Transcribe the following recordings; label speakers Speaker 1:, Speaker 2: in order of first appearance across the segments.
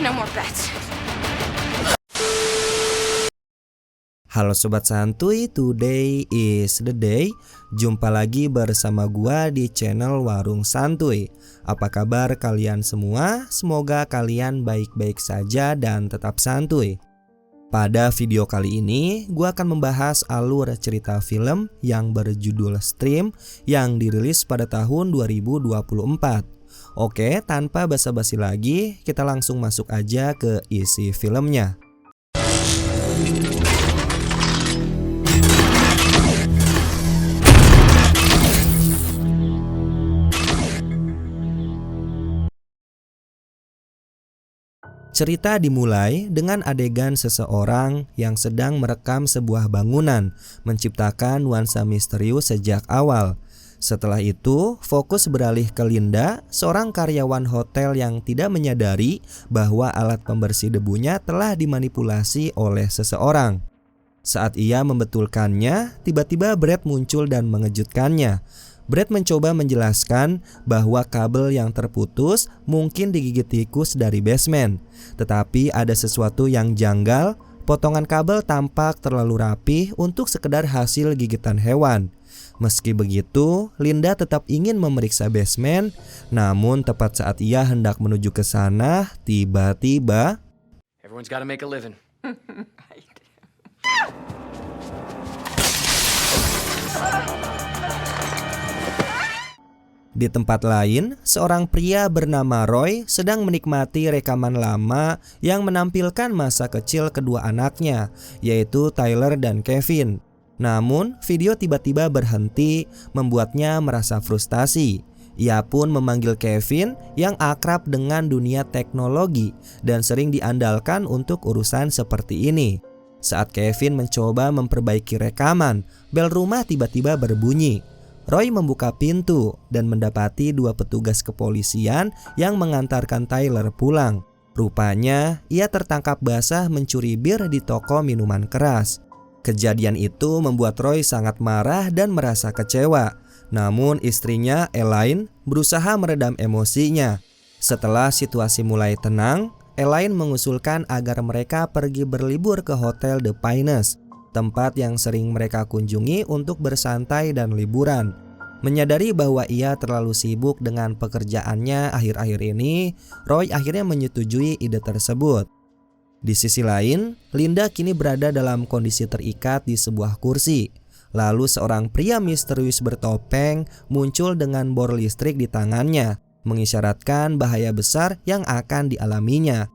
Speaker 1: No more bets.
Speaker 2: Halo Sobat Santuy, today is the day. Jumpa lagi bersama gua di channel Warung Santuy. Apa kabar kalian semua? Semoga kalian baik-baik saja dan tetap santuy. Pada video kali ini, gua akan membahas alur cerita film yang berjudul Stream yang dirilis pada tahun 2024. Oke, tanpa basa-basi lagi, kita langsung masuk aja ke isi filmnya. Cerita dimulai dengan adegan seseorang yang sedang merekam sebuah bangunan, menciptakan nuansa misterius sejak awal. Setelah itu, fokus beralih ke Linda, seorang karyawan hotel yang tidak menyadari bahwa alat pembersih debunya telah dimanipulasi oleh seseorang. Saat ia membetulkannya, tiba-tiba Brad muncul dan mengejutkannya. Brad mencoba menjelaskan bahwa kabel yang terputus mungkin digigit tikus dari basement. Tetapi ada sesuatu yang janggal, potongan kabel tampak terlalu rapi untuk sekedar hasil gigitan hewan. Meski begitu, Linda tetap ingin memeriksa basement, namun tepat saat ia hendak menuju ke sana, tiba-tiba
Speaker 3: Everyone's gotta make a living.
Speaker 2: Di tempat lain, seorang pria bernama Roy sedang menikmati rekaman lama yang menampilkan masa kecil kedua anaknya, yaitu Tyler dan Kevin. Namun, video tiba-tiba berhenti, membuatnya merasa frustasi. Ia pun memanggil Kevin yang akrab dengan dunia teknologi dan sering diandalkan untuk urusan seperti ini. Saat Kevin mencoba memperbaiki rekaman, bel rumah tiba-tiba berbunyi. Roy membuka pintu dan mendapati dua petugas kepolisian yang mengantarkan Tyler pulang. Rupanya ia tertangkap basah mencuri bir di toko minuman keras. Kejadian itu membuat Roy sangat marah dan merasa kecewa. Namun istrinya, Elaine, berusaha meredam emosinya. Setelah situasi mulai tenang, Elaine mengusulkan agar mereka pergi berlibur ke Hotel The Pines, tempat yang sering mereka kunjungi untuk bersantai dan liburan. Menyadari bahwa ia terlalu sibuk dengan pekerjaannya akhir-akhir ini, Roy akhirnya menyetujui ide tersebut. Di sisi lain, Linda kini berada dalam kondisi terikat di sebuah kursi. Lalu seorang pria misterius bertopeng muncul dengan bor listrik di tangannya, mengisyaratkan bahaya besar yang akan dialaminya.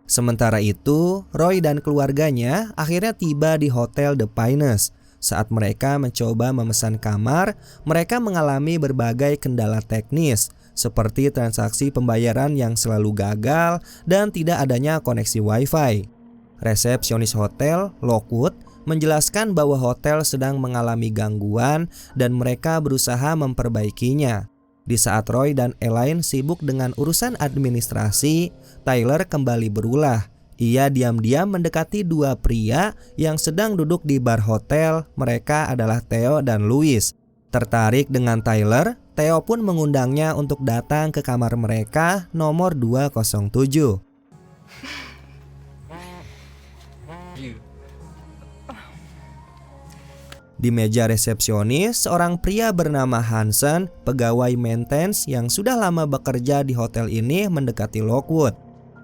Speaker 2: Sementara itu, Roy dan keluarganya akhirnya tiba di Hotel The Pines. Saat mereka mencoba memesan kamar, mereka mengalami berbagai kendala teknis, seperti transaksi pembayaran yang selalu gagal dan tidak adanya koneksi wifi. Resepsionis hotel, Lockwood, menjelaskan bahwa hotel sedang mengalami gangguan dan mereka berusaha memperbaikinya. Di saat Roy dan Elaine sibuk dengan urusan administrasi, Tyler kembali berulah. Ia diam-diam mendekati dua pria yang sedang duduk di bar hotel. Mereka adalah Theo dan Louis. Tertarik dengan Tyler, Theo pun mengundangnya untuk datang ke kamar mereka nomor 207. Di meja resepsionis, seorang pria bernama Hansen, pegawai maintenance yang sudah lama bekerja di hotel ini, mendekati Lockwood.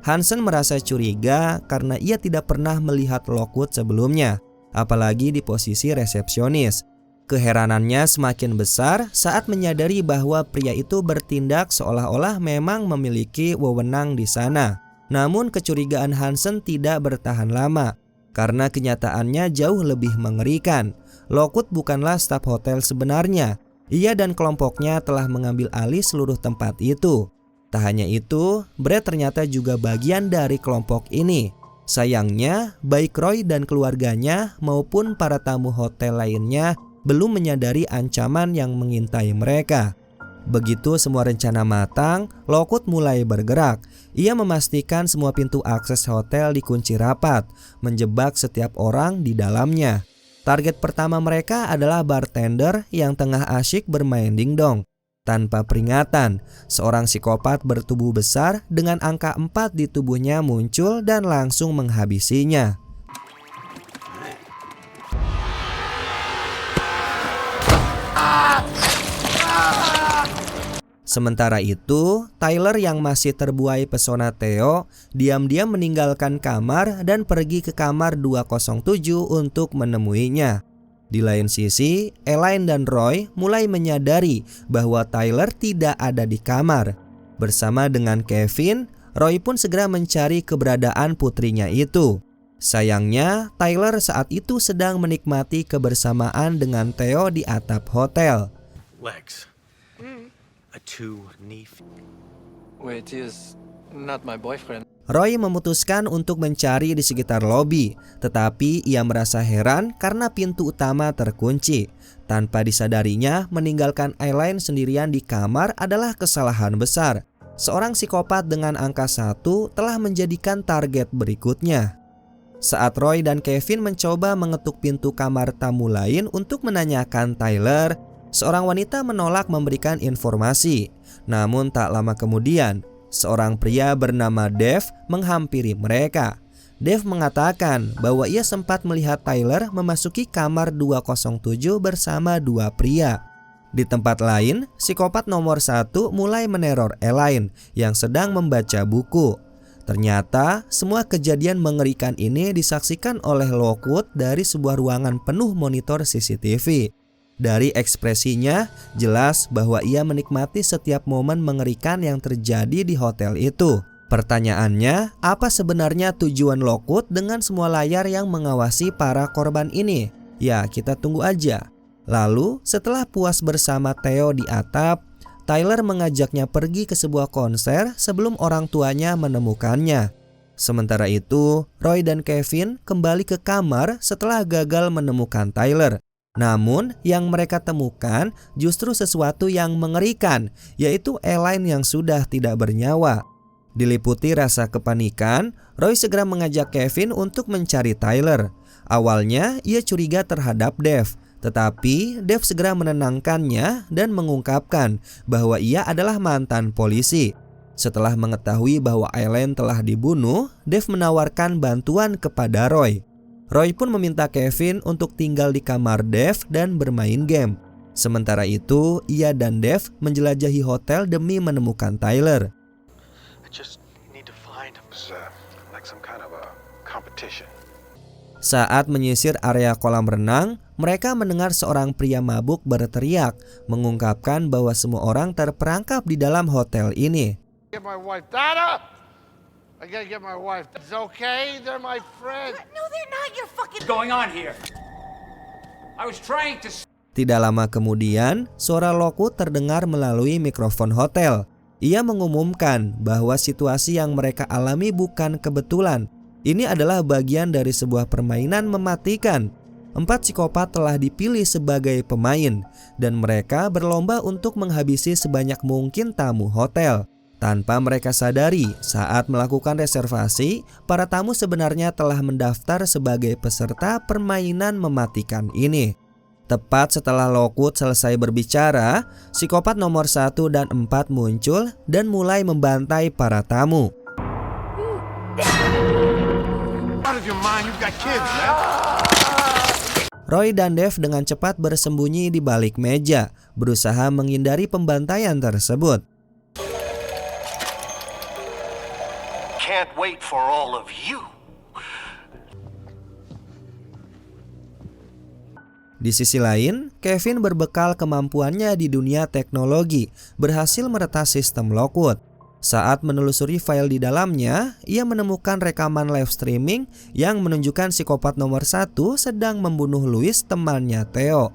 Speaker 2: Hansen merasa curiga karena ia tidak pernah melihat Lockwood sebelumnya, apalagi di posisi resepsionis. Keheranannya semakin besar saat menyadari bahwa pria itu bertindak seolah-olah memang memiliki wewenang di sana. Namun kecurigaan Hansen tidak bertahan lama, karena kenyataannya jauh lebih mengerikan. Lockwood bukanlah staf hotel sebenarnya. Ia dan kelompoknya telah mengambil alih seluruh tempat itu. Tak hanya itu, Brad ternyata juga bagian dari kelompok ini. Sayangnya, baik Roy dan keluarganya maupun para tamu hotel lainnya belum menyadari ancaman yang mengintai mereka. Begitu semua rencana matang, Lockwood mulai bergerak. Ia memastikan semua pintu akses hotel dikunci rapat, menjebak setiap orang di dalamnya. Target pertama mereka adalah bartender yang tengah asyik bermain dingdong. Tanpa peringatan, seorang psikopat bertubuh besar dengan angka 4 di tubuhnya muncul dan langsung menghabisinya. Sementara itu, Tyler yang masih terbuai pesona Theo diam-diam meninggalkan kamar dan pergi ke kamar 207 untuk menemuinya. Di lain sisi, Elaine dan Roy mulai menyadari bahwa Tyler tidak ada di kamar. Bersama dengan Kevin, Roy pun segera mencari keberadaan putrinya itu. Sayangnya, Tyler saat itu sedang menikmati kebersamaan dengan Theo di atap hotel.
Speaker 1: Lex. A two-knee.
Speaker 3: Wait, he is not my boyfriend.
Speaker 2: Roy memutuskan untuk mencari di sekitar lobi, tetapi ia merasa heran karena pintu utama terkunci. Tanpa disadarinya, meninggalkan Elaine sendirian di kamar adalah kesalahan besar. Seorang psikopat dengan angka 1 telah menjadikan target berikutnya. Saat Roy dan Kevin mencoba mengetuk pintu kamar tamu lain untuk menanyakan Tyler, seorang wanita menolak memberikan informasi. Namun tak lama kemudian, seorang pria bernama Dave menghampiri mereka. Dave mengatakan bahwa ia sempat melihat Tyler memasuki kamar 207 bersama 2 pria. Di tempat lain, psikopat nomor 1 mulai meneror Elaine yang sedang membaca buku. Ternyata semua kejadian mengerikan ini disaksikan oleh Lockwood dari sebuah ruangan penuh monitor CCTV. Dari ekspresinya, jelas bahwa ia menikmati setiap momen mengerikan yang terjadi di hotel itu. Pertanyaannya, apa sebenarnya tujuan Lockwood dengan semua layar yang mengawasi para korban ini? Ya, kita tunggu aja. Lalu, setelah puas bersama Theo di atap, Tyler mengajaknya pergi ke sebuah konser sebelum orang tuanya menemukannya. Sementara itu, Roy dan Kevin kembali ke kamar setelah gagal menemukan Tyler. Namun yang mereka temukan justru sesuatu yang mengerikan, yaitu Elaine yang sudah tidak bernyawa. Diliputi rasa kepanikan, Roy segera mengajak Kevin untuk mencari Tyler. Awalnya ia curiga terhadap Dave, tetapi Dave segera menenangkannya dan mengungkapkan bahwa ia adalah mantan polisi. Setelah mengetahui bahwa Elaine telah dibunuh, Dave menawarkan bantuan kepada Roy. Roy pun meminta Kevin untuk tinggal di kamar Dave dan bermain game. Sementara itu, ia dan Dave menjelajahi hotel demi menemukan Tyler. Saat menyisir area kolam renang, mereka mendengar seorang pria mabuk berteriak, mengungkapkan bahwa semua orang terperangkap di dalam hotel ini.
Speaker 4: Get my wife, Dada! I gotta get my wife. It's okay, they're my friend.
Speaker 5: No, they're not your fucking...
Speaker 1: What's going on here? I was trying to...
Speaker 2: Tidak lama kemudian, suara Lockwood terdengar melalui mikrofon hotel. Ia mengumumkan bahwa situasi yang mereka alami bukan kebetulan. Ini adalah bagian dari sebuah permainan mematikan. 4 psikopat telah dipilih sebagai pemain, dan mereka berlomba untuk menghabisi sebanyak mungkin tamu hotel. Tanpa mereka sadari, saat melakukan reservasi, para tamu sebenarnya telah mendaftar sebagai peserta permainan mematikan ini. Tepat setelah Lockwood selesai berbicara, psikopat nomor 1 dan 4 muncul dan mulai membantai para tamu. Roy dan Dave dengan cepat bersembunyi di balik meja, berusaha menghindari pembantaian tersebut.
Speaker 6: Can't wait for all of you.
Speaker 2: Di sisi lain, Kevin berbekal kemampuannya di dunia teknologi berhasil meretas sistem Lockwood. Saat menelusuri file di dalamnya, ia menemukan rekaman live streaming yang menunjukkan psikopat nomor 1 sedang membunuh Louis, temannya Theo.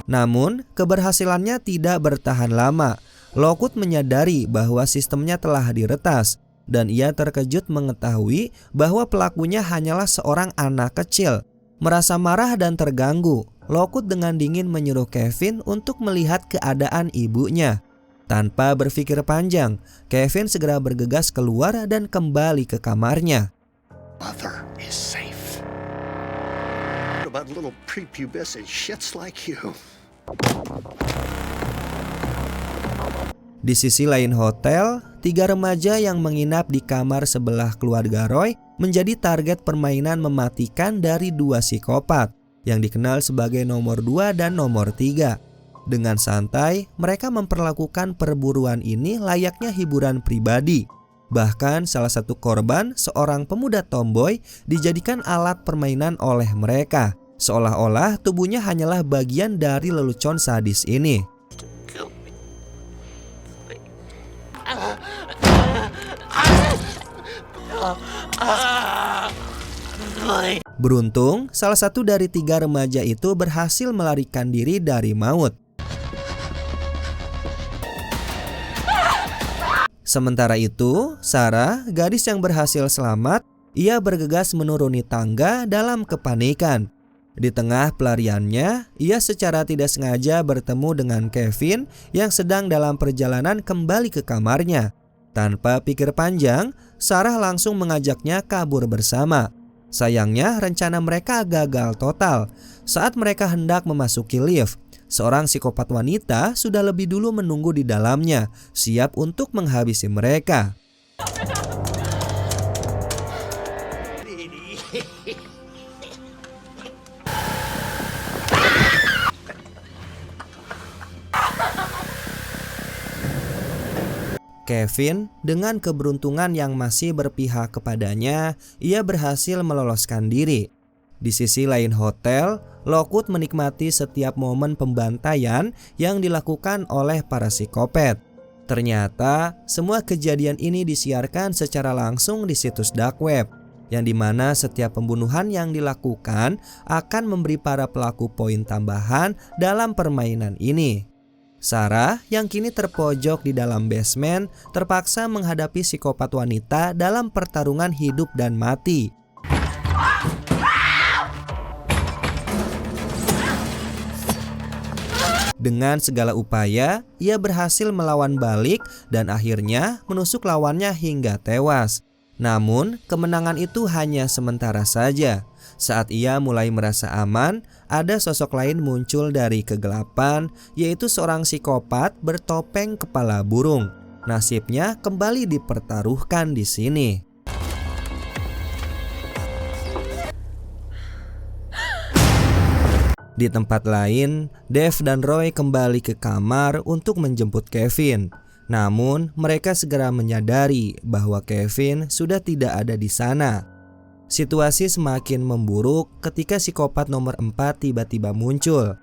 Speaker 2: Namun, keberhasilannya tidak bertahan lama. Lockwood menyadari bahwa sistemnya telah diretas, dan ia terkejut mengetahui bahwa pelakunya hanyalah seorang anak kecil. Merasa marah dan terganggu, Lockwood dengan dingin menyuruh Kevin untuk melihat keadaan ibunya. Tanpa berpikir panjang, Kevin segera bergegas keluar dan kembali ke kamarnya.
Speaker 6: Mother is safe. What about little prepubescent shits like you?
Speaker 2: Di sisi lain hotel, 3 remaja yang menginap di kamar sebelah keluarga Roy menjadi target permainan mematikan dari 2 psikopat yang dikenal sebagai nomor 2 dan nomor 3. Dengan santai, mereka memperlakukan perburuan ini layaknya hiburan pribadi. Bahkan salah satu korban, seorang pemuda tomboy, dijadikan alat permainan oleh mereka. Seolah-olah tubuhnya hanyalah bagian dari lelucon sadis ini. Beruntung, salah satu dari 3 remaja itu berhasil melarikan diri dari maut. Sementara itu, Sarah, gadis yang berhasil selamat, ia bergegas menuruni tangga dalam kepanikan. Di tengah pelariannya, ia secara tidak sengaja bertemu dengan Kevin yang sedang dalam perjalanan kembali ke kamarnya. Tanpa pikir panjang, Sarah langsung mengajaknya kabur bersama. Sayangnya, rencana mereka gagal total. Saat mereka hendak memasuki lift, seorang psikopat wanita sudah lebih dulu menunggu di dalamnya, siap untuk menghabisi mereka. Kevin, dengan keberuntungan yang masih berpihak kepadanya, ia berhasil meloloskan diri. Di sisi lain hotel, Lockwood menikmati setiap momen pembantaian yang dilakukan oleh para psikopat. Ternyata, semua kejadian ini disiarkan secara langsung di situs dark web, yang dimana setiap pembunuhan yang dilakukan akan memberi para pelaku poin tambahan dalam permainan ini. Sarah yang kini terpojok di dalam basement terpaksa menghadapi psikopat wanita dalam pertarungan hidup dan mati. Dengan segala upaya, ia berhasil melawan balik dan akhirnya menusuk lawannya hingga tewas. Namun, kemenangan itu hanya sementara saja. Saat ia mulai merasa aman, ada sosok lain muncul dari kegelapan, yaitu seorang psikopat bertopeng kepala burung. Nasibnya kembali dipertaruhkan di sini. Di tempat lain, Dave dan Roy kembali ke kamar untuk menjemput Kevin. Namun, mereka segera menyadari bahwa Kevin sudah tidak ada di sana. Situasi semakin memburuk ketika psikopat nomor 4 tiba-tiba muncul.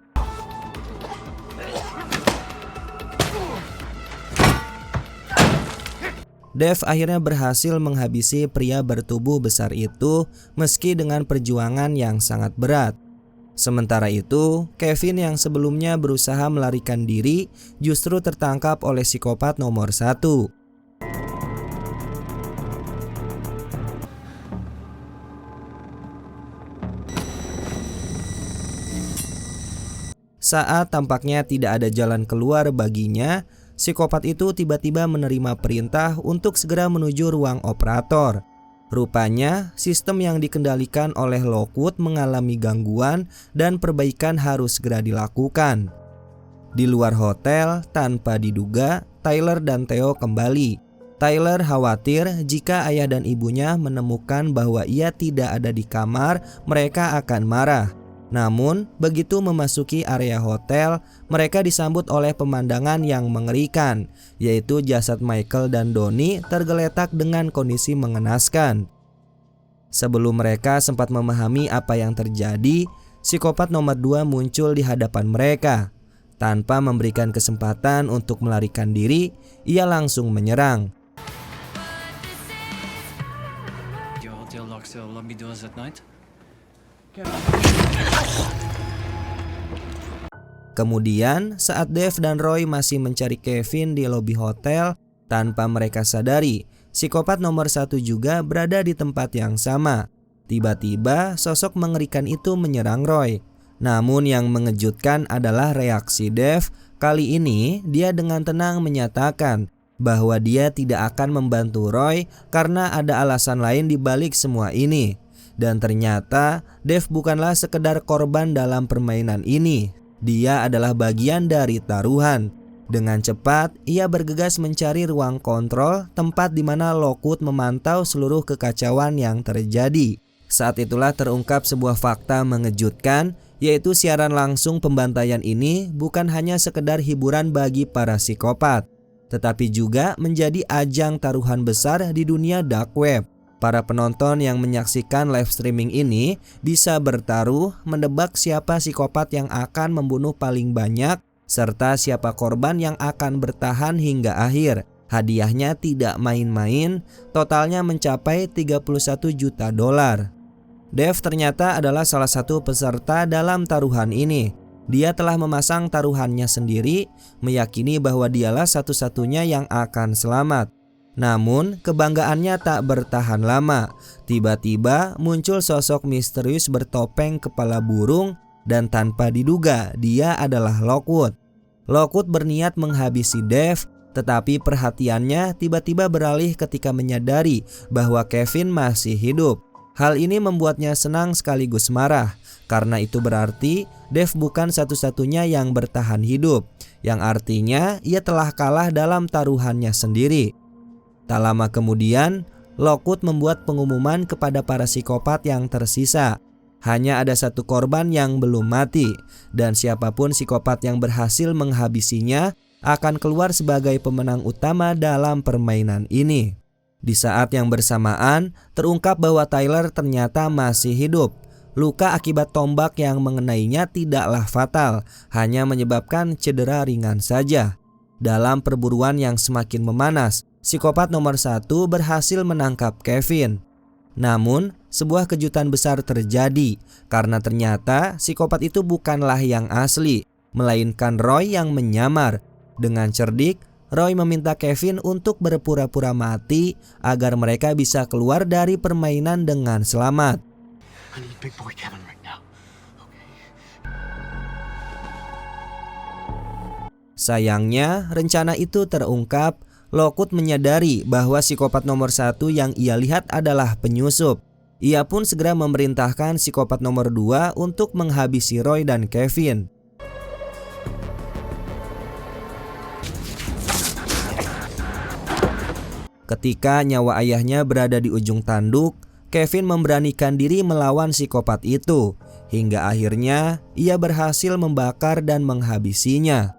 Speaker 2: Dave akhirnya berhasil menghabisi pria bertubuh besar itu meski dengan perjuangan yang sangat berat. Sementara itu, Kevin yang sebelumnya berusaha melarikan diri justru tertangkap oleh psikopat nomor 1. Saat tampaknya tidak ada jalan keluar baginya, psikopat itu tiba-tiba menerima perintah untuk segera menuju ruang operator. Rupanya, sistem yang dikendalikan oleh Lockwood mengalami gangguan dan perbaikan harus segera dilakukan. Di luar hotel, tanpa diduga, Tyler dan Theo kembali. Tyler khawatir jika ayah dan ibunya menemukan bahwa ia tidak ada di kamar, mereka akan marah. Namun, begitu memasuki area hotel, mereka disambut oleh pemandangan yang mengerikan, yaitu jasad Michael dan Donnie tergeletak dengan kondisi mengenaskan. Sebelum mereka sempat memahami apa yang terjadi, psikopat nomor 2 muncul di hadapan mereka. Tanpa memberikan kesempatan untuk melarikan diri, ia langsung menyerang.
Speaker 3: Your hotel locks the lobby doors at night?
Speaker 2: Kemudian, saat Dave dan Roy masih mencari Kevin di lobi hotel, tanpa mereka sadari, psikopat nomor 1 juga berada di tempat yang sama. Tiba-tiba, sosok mengerikan itu menyerang Roy. Namun yang mengejutkan adalah reaksi Dave Kali ini dia dengan tenang menyatakan bahwa dia tidak akan membantu Roy karena ada alasan lain di balik semua ini. Dan ternyata Dave bukanlah sekedar korban dalam permainan ini. Dia adalah bagian dari taruhan. Dengan cepat, ia bergegas mencari ruang kontrol, tempat di mana Lockwood memantau seluruh kekacauan yang terjadi. Saat itulah terungkap sebuah fakta mengejutkan, yaitu siaran langsung pembantaian ini bukan hanya sekedar hiburan bagi para psikopat, tetapi juga menjadi ajang taruhan besar di dunia dark web. Para penonton yang menyaksikan live streaming ini bisa bertaruh menebak siapa psikopat yang akan membunuh paling banyak, serta siapa korban yang akan bertahan hingga akhir. Hadiahnya tidak main-main, totalnya mencapai $31 juta. Dave ternyata adalah salah satu peserta dalam taruhan ini. Dia telah memasang taruhannya sendiri, meyakini bahwa dialah satu-satunya yang akan selamat. Namun kebanggaannya tak bertahan lama. Tiba-tiba muncul sosok misterius bertopeng kepala burung dan tanpa diduga dia adalah Lockwood. Lockwood berniat menghabisi Dave, tetapi perhatiannya tiba-tiba beralih ketika menyadari bahwa Kevin masih hidup. Hal ini membuatnya senang sekaligus marah, karena itu berarti Dave bukan satu-satunya yang bertahan hidup, yang artinya ia telah kalah dalam taruhannya sendiri. Tak lama kemudian, Lockwood membuat pengumuman kepada para psikopat yang tersisa. Hanya ada satu korban yang belum mati, dan siapapun psikopat yang berhasil menghabisinya akan keluar sebagai pemenang utama dalam permainan ini. Di saat yang bersamaan, terungkap bahwa Tyler ternyata masih hidup. Luka akibat tombak yang mengenainya tidaklah fatal, hanya menyebabkan cedera ringan saja. Dalam perburuan yang semakin memanas, psikopat nomor 1 berhasil menangkap Kevin. Namun, sebuah kejutan besar terjadi, karena ternyata psikopat itu bukanlah yang asli, melainkan Roy yang menyamar. Dengan cerdik, Roy meminta Kevin untuk berpura-pura mati agar mereka bisa keluar dari permainan dengan selamat.
Speaker 6: I need big boy Kevin right now.
Speaker 2: Sayangnya, rencana itu terungkap. Lockwood menyadari bahwa psikopat nomor 1 yang ia lihat adalah penyusup. Ia pun segera memerintahkan psikopat nomor 2 untuk menghabisi Roy dan Kevin. Ketika nyawa ayahnya berada di ujung tanduk, Kevin memberanikan diri melawan psikopat itu. Hingga akhirnya ia berhasil membakar dan menghabisinya.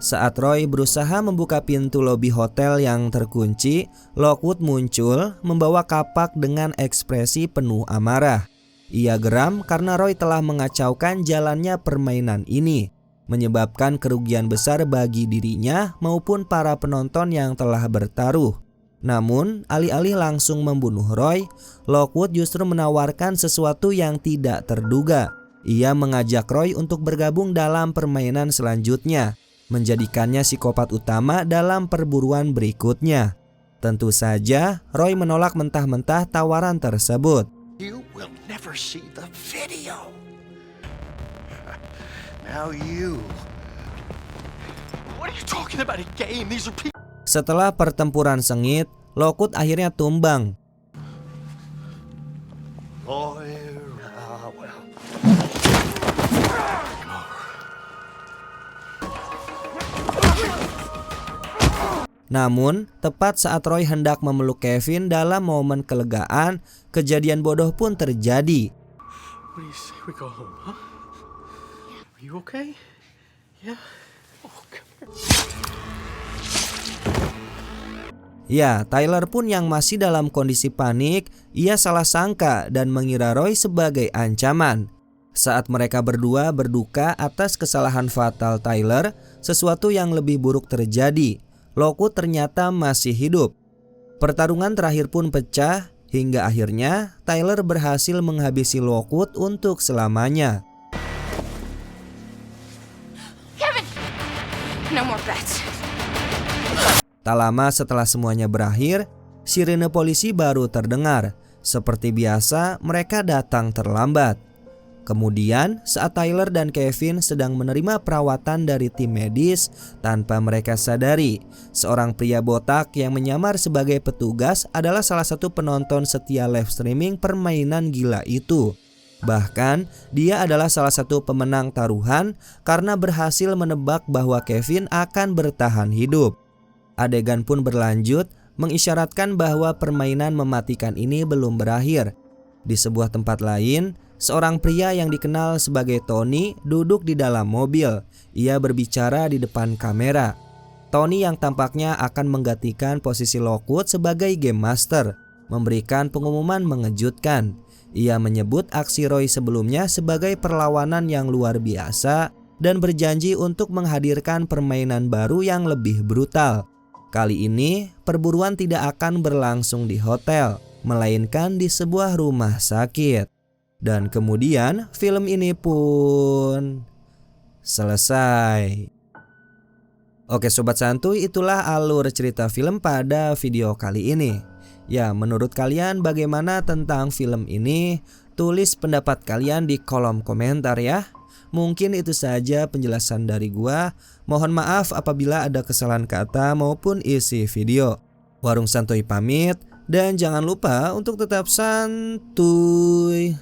Speaker 2: Saat Roy berusaha membuka pintu lobi hotel yang terkunci, Lockwood muncul membawa kapak dengan ekspresi penuh amarah. Ia geram karena Roy telah mengacaukan jalannya permainan ini, menyebabkan kerugian besar bagi dirinya maupun para penonton yang telah bertaruh. Namun, alih-alih langsung membunuh Roy, Lockwood justru menawarkan sesuatu yang tidak terduga. Ia mengajak Roy untuk bergabung dalam permainan selanjutnya, menjadikannya psikopat utama dalam perburuan berikutnya. Tentu saja, Roy menolak mentah-mentah tawaran tersebut.
Speaker 6: You will never see the video. Now you.
Speaker 3: What are you talking about a game? These are people.
Speaker 2: Setelah pertempuran sengit, Lockwood akhirnya tumbang.
Speaker 6: Boy, well.
Speaker 2: Namun, tepat saat Roy hendak memeluk Kevin dalam momen kelegaan, kejadian bodoh pun terjadi.
Speaker 3: What do you say we go home, huh? Are you okay? Yeah? Oh, come here.
Speaker 2: Ya, Tyler pun yang masih dalam kondisi panik, ia salah sangka dan mengira Roy sebagai ancaman. Saat mereka berdua berduka atas kesalahan fatal Tyler, sesuatu yang lebih buruk terjadi. Lockwood ternyata masih hidup. Pertarungan terakhir pun pecah, hingga akhirnya Tyler berhasil menghabisi Lockwood untuk selamanya.
Speaker 5: Kevin! No more bets.
Speaker 2: Tak lama setelah semuanya berakhir, sirene polisi baru terdengar. Seperti biasa, mereka datang terlambat. Kemudian, saat Tyler dan Kevin sedang menerima perawatan dari tim medis, tanpa mereka sadari, seorang pria botak yang menyamar sebagai petugas adalah salah satu penonton setia live streaming permainan gila itu. Bahkan, dia adalah salah satu pemenang taruhan karena berhasil menebak bahwa Kevin akan bertahan hidup. Adegan pun berlanjut, mengisyaratkan bahwa permainan mematikan ini belum berakhir. Di sebuah tempat lain, seorang pria yang dikenal sebagai Tony duduk di dalam mobil. Ia berbicara di depan kamera. Tony yang tampaknya akan menggantikan posisi Lockwood sebagai game master, memberikan pengumuman mengejutkan. Ia menyebut aksi Roy sebelumnya sebagai perlawanan yang luar biasa dan berjanji untuk menghadirkan permainan baru yang lebih brutal. Kali ini, perburuan tidak akan berlangsung di hotel, melainkan di sebuah rumah sakit. Dan kemudian film ini pun selesai. Oke sobat santuy, itulah alur cerita film pada video kali ini. Ya, menurut kalian bagaimana tentang film ini? Tulis pendapat kalian di kolom komentar ya. Mungkin itu saja penjelasan dari gua. Mohon maaf apabila ada kesalahan kata maupun isi video. Warung Santuy pamit, dan jangan lupa untuk tetap santuy.